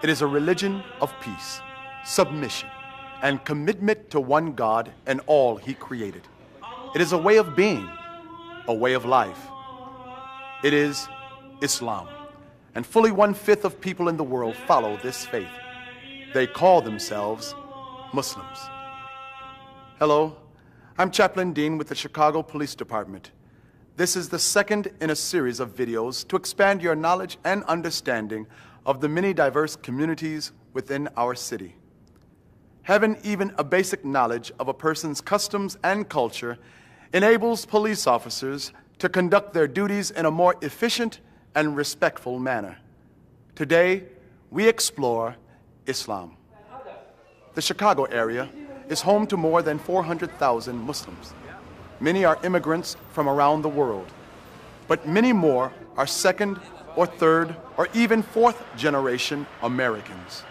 It is a religion of peace, submission, and commitment to one God and all He created. It is a way of being, a way of life. It is Islam, and fully 1/5 of people in the world follow this faith. They call themselves Muslims. Hello, I'm Chaplain Dean with the Chicago Police Department. This is the second in a series of videos to expand your knowledge and understanding of the many diverse communities within our city. Having even a basic knowledge of a person's customs and culture enables police officers to conduct their duties in a more efficient and respectful manner. Today, we explore Islam. The Chicago area is home to more than 400,000 Muslims. Many are immigrants from around the world, but many more are second or third or even fourth generation Americans.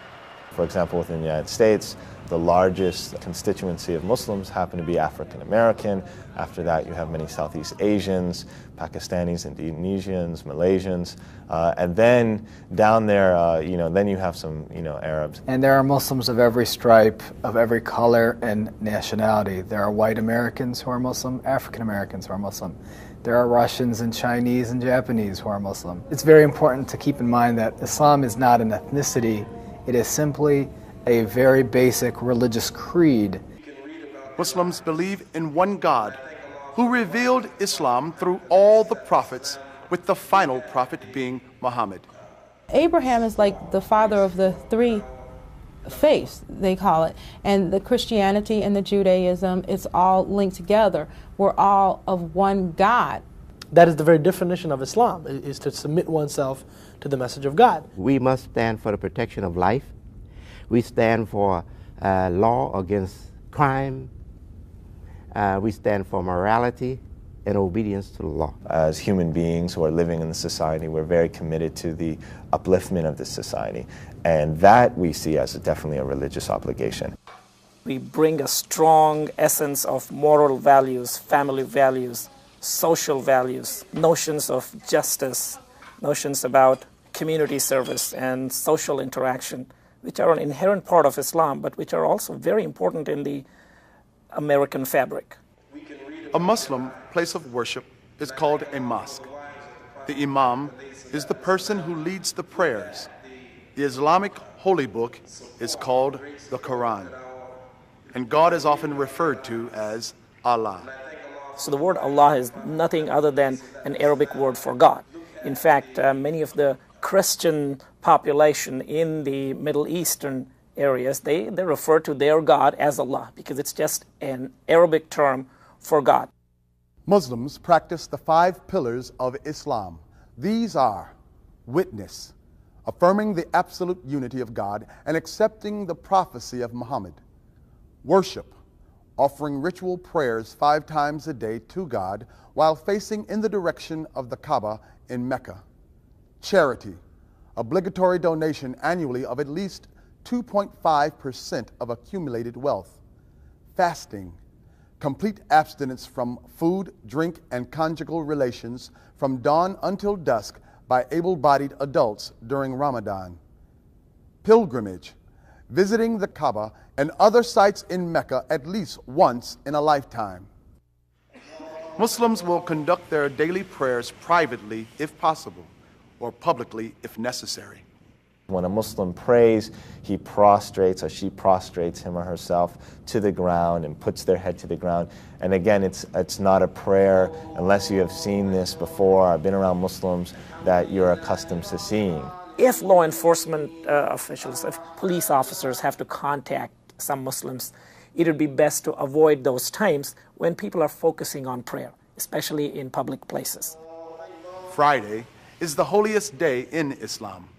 For example, within the United States, the largest constituency of Muslims happen to be African American. After that, you have many Southeast Asians, Pakistanis, Indonesians, Malaysians, and then down there, then you have some, Arabs. And there are Muslims of every stripe, of every color and nationality. There are white Americans who are Muslim, African Americans who are Muslim. There are Russians and Chinese and Japanese who are Muslim. It's very important to keep in mind that Islam is not an ethnicity. It is simply a very basic religious creed. Muslims believe in one God who revealed Islam through all the prophets, with the final prophet being Muhammad. Abraham is like the father of the three faiths, they call it. And the Christianity and the Judaism, it's all linked together. We're all of one God. That is the very definition of Islam, is to submit oneself to the message of God. We must stand for the protection of life. We stand for law against crime. We stand for morality and obedience to the law. As human beings who are living in the society, we're very committed to the upliftment of this society. And that we see as definitely a religious obligation. We bring a strong essence of moral values, family values, social values, notions of justice, notions about community service and social interaction, which are an inherent part of Islam, but which are also very important in the American fabric. A Muslim place of worship is called a mosque. The imam is the person who leads the prayers. The Islamic holy book is called the Quran, and God is often referred to as Allah. So the word Allah is nothing other than an Arabic word for God. In fact, many of the Christian population in the Middle Eastern areas, they refer to their God as Allah because it's just an Arabic term for God. Muslims practice the 5 pillars of Islam. These are witness, affirming the absolute unity of God and accepting the prophecy of Muhammad; worship, offering ritual prayers 5 times a day to God while facing in the direction of the Kaaba in Mecca; charity, obligatory donation annually of at least 2.5% of accumulated wealth; fasting, complete abstinence from food, drink, and conjugal relations from dawn until dusk by able-bodied adults during Ramadan; pilgrimage, visiting the Kaaba and other sites in Mecca at least once in a lifetime. Muslims will conduct their daily prayers privately if possible, or publicly if necessary. When a Muslim prays, he prostrates or she prostrates him or herself to the ground and puts their head to the ground. And again, it's not a prayer unless you have seen this before or been around Muslims that you're accustomed to seeing. If law enforcement officials, if police officers have to contact some Muslims, it would be best to avoid those times when people are focusing on prayer, especially in public places. Friday is the holiest day in Islam.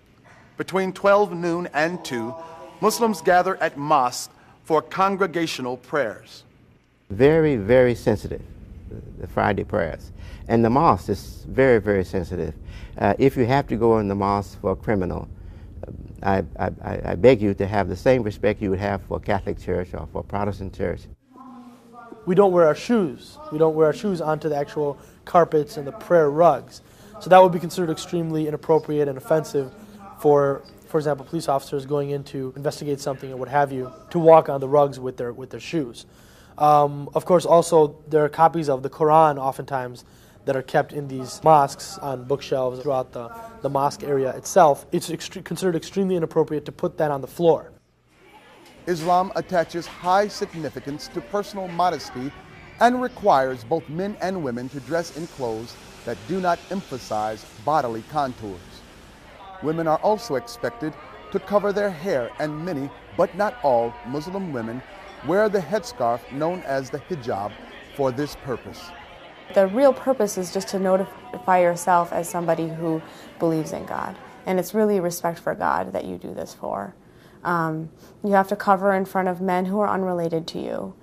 Between 12 noon and 2, Muslims gather at mosques for congregational prayers. Very, very sensitive, the Friday prayers. And the mosque is very, very sensitive. If you have to go in the mosque for a criminal, I beg you to have the same respect you would have for a Catholic church or for a Protestant church. We don't wear our shoes. We don't wear our shoes onto the actual carpets and the prayer rugs. So that would be considered extremely inappropriate and offensive for for example, police officers going in to investigate something or what have you, to walk on the rugs with their shoes. Of course, also, there are copies of the Quran oftentimes that are kept in these mosques on bookshelves throughout the mosque area itself. It's considered extremely inappropriate to put that on the floor. Islam attaches high significance to personal modesty and requires both men and women to dress in clothes that do not emphasize bodily contours. Women are also expected to cover their hair, and many, but not all, Muslim women wear the headscarf known as the hijab for this purpose. The real purpose is just to notify yourself as somebody who believes in God. And it's really respect for God that you do this for. You have to cover in front of men who are unrelated to you.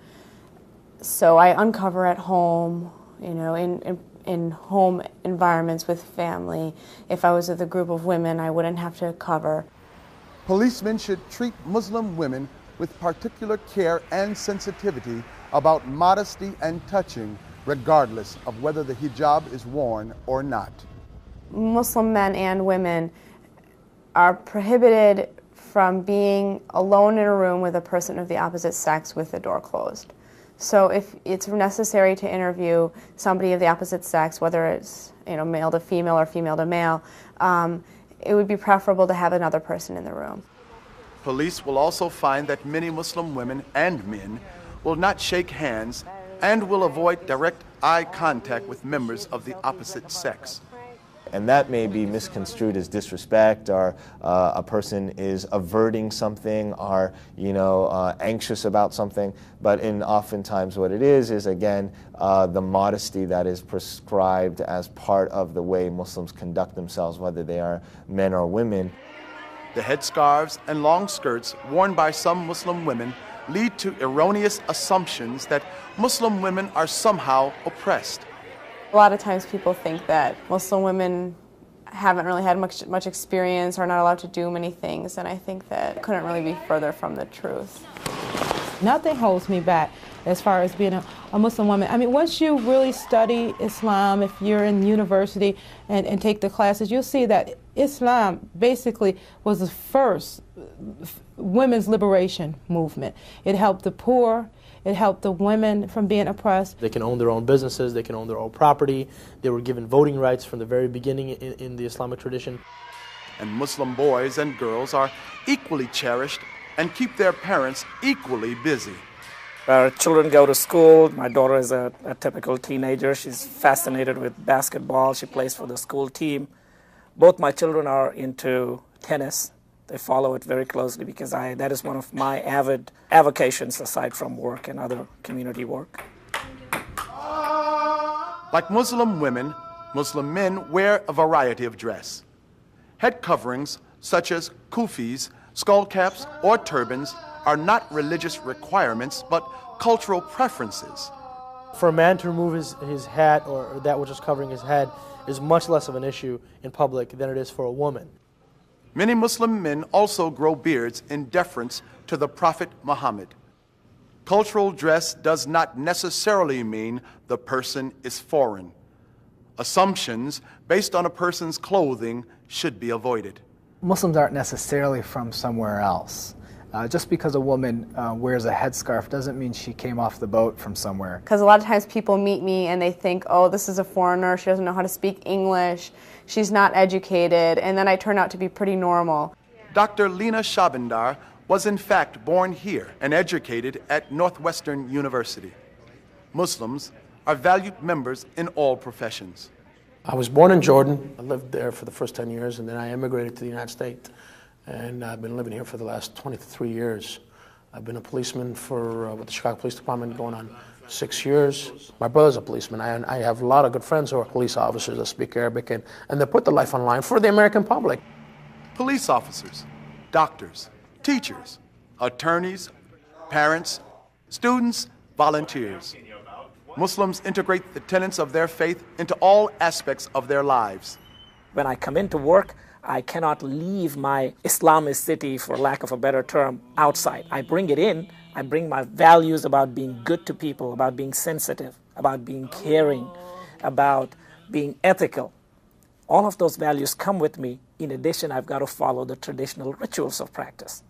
So I uncover at home, in home environments with family. If I was with a group of women, I wouldn't have to cover. Policemen should treat Muslim women with particular care and sensitivity about modesty and touching, regardless of whether the hijab is worn or not. Muslim men and women are prohibited from being alone in a room with a person of the opposite sex with the door closed. So if it's necessary to interview somebody of the opposite sex, whether it's male to female or female to male, it would be preferable to have another person in the room. Police will also find that many Muslim women and men will not shake hands and will avoid direct eye contact with members of the opposite sex. And that may be misconstrued as disrespect, or a person is averting something, or anxious about something. But oftentimes what it is again the modesty that is prescribed as part of the way Muslims conduct themselves, whether they are men or women. The headscarves and long skirts worn by some Muslim women lead to erroneous assumptions that Muslim women are somehow oppressed. A lot of times people think that Muslim women haven't really had much experience, or are not allowed to do many things, and I think that couldn't really be further from the truth. Nothing holds me back as far as being a Muslim woman. I mean, once you really study Islam, if you're in university and take the classes, you'll see that Islam basically was the first women's liberation movement. It helped the poor. It helped the women from being oppressed. They can own their own businesses, they can own their own property. They were given voting rights from the very beginning in the Islamic tradition. And Muslim boys and girls are equally cherished and keep their parents equally busy. Our children go to school. My daughter is a typical teenager. She's fascinated with basketball. She plays for the school team. Both my children are into tennis. They follow it very closely because that is one of my avid avocations aside from work and other community work. Like Muslim women, Muslim men wear a variety of dress. Head coverings such as kufis, skull caps, or turbans are not religious requirements but cultural preferences. For a man to remove his hat or that which is covering his head is much less of an issue in public than it is for a woman. Many Muslim men also grow beards in deference to the Prophet Muhammad. Cultural dress does not necessarily mean the person is foreign. Assumptions based on a person's clothing should be avoided. Muslims aren't necessarily from somewhere else. Just because a woman wears a headscarf doesn't mean she came off the boat from somewhere. Because a lot of times people meet me and they think, oh, this is a foreigner, she doesn't know how to speak English, she's not educated, and then I turn out to be pretty normal. Dr. Lena Shabandar was in fact born here and educated at Northwestern University. Muslims are valued members in all professions. I was born in Jordan. I lived there for the first 10 years, and then I immigrated to the United States. And I've been living here for the last 23 years. I've been a policeman with the Chicago Police Department going on 6 years. My brother's a policeman. I have a lot of good friends who are police officers that speak Arabic, and they put their life on line for the American public. Police officers, doctors, teachers, attorneys, parents, students, volunteers. Muslims integrate the tenets of their faith into all aspects of their lives. When I come into work, I cannot leave my Islamicity, for lack of a better term, outside. I bring it in. I bring my values about being good to people, about being sensitive, about being caring, about being ethical. all of those values come with me. In addition, I've got to follow the traditional rituals of practice.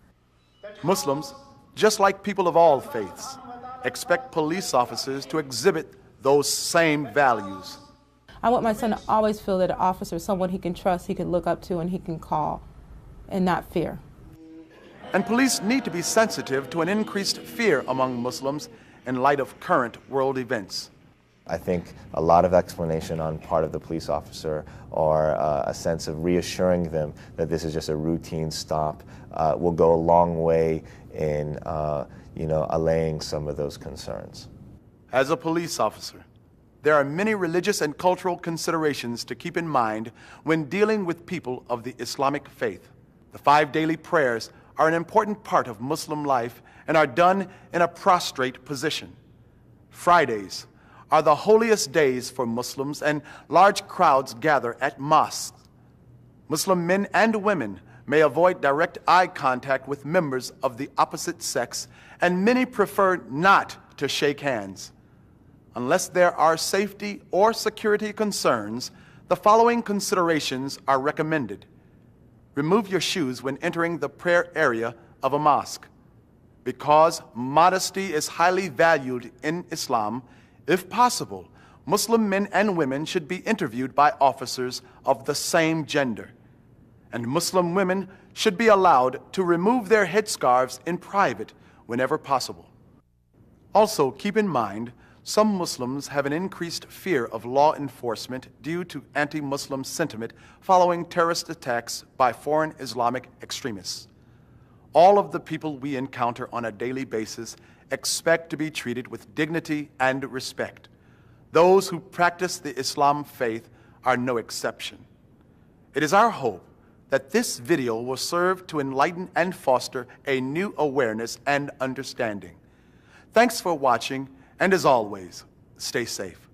Muslims, just like people of all faiths, expect police officers to exhibit those same values. I want my son to always feel that an officer is someone he can trust, he can look up to, and he can call, and not fear. And police need to be sensitive to an increased fear among Muslims in light of current world events. I think a lot of explanation on part of the police officer, or a sense of reassuring them that this is just a routine stop, will go a long way in allaying some of those concerns. As a police officer, there are many religious and cultural considerations to keep in mind when dealing with people of the Islamic faith. The 5 daily prayers are an important part of Muslim life and are done in a prostrate position. Fridays are the holiest days for Muslims, and large crowds gather at mosques. Muslim men and women may avoid direct eye contact with members of the opposite sex, and many prefer not to shake hands. Unless there are safety or security concerns, the following considerations are recommended. Remove your shoes when entering the prayer area of a mosque. Because modesty is highly valued in Islam, if possible, Muslim men and women should be interviewed by officers of the same gender. And Muslim women should be allowed to remove their headscarves in private whenever possible. Also, keep in mind, some Muslims have an increased fear of law enforcement due to anti-Muslim sentiment following terrorist attacks by foreign Islamic extremists. All of the people we encounter on a daily basis expect to be treated with dignity and respect. Those who practice the Islam faith are no exception. It is our hope that this video will serve to enlighten and foster a new awareness and understanding. Thanks for watching, and as always, stay safe.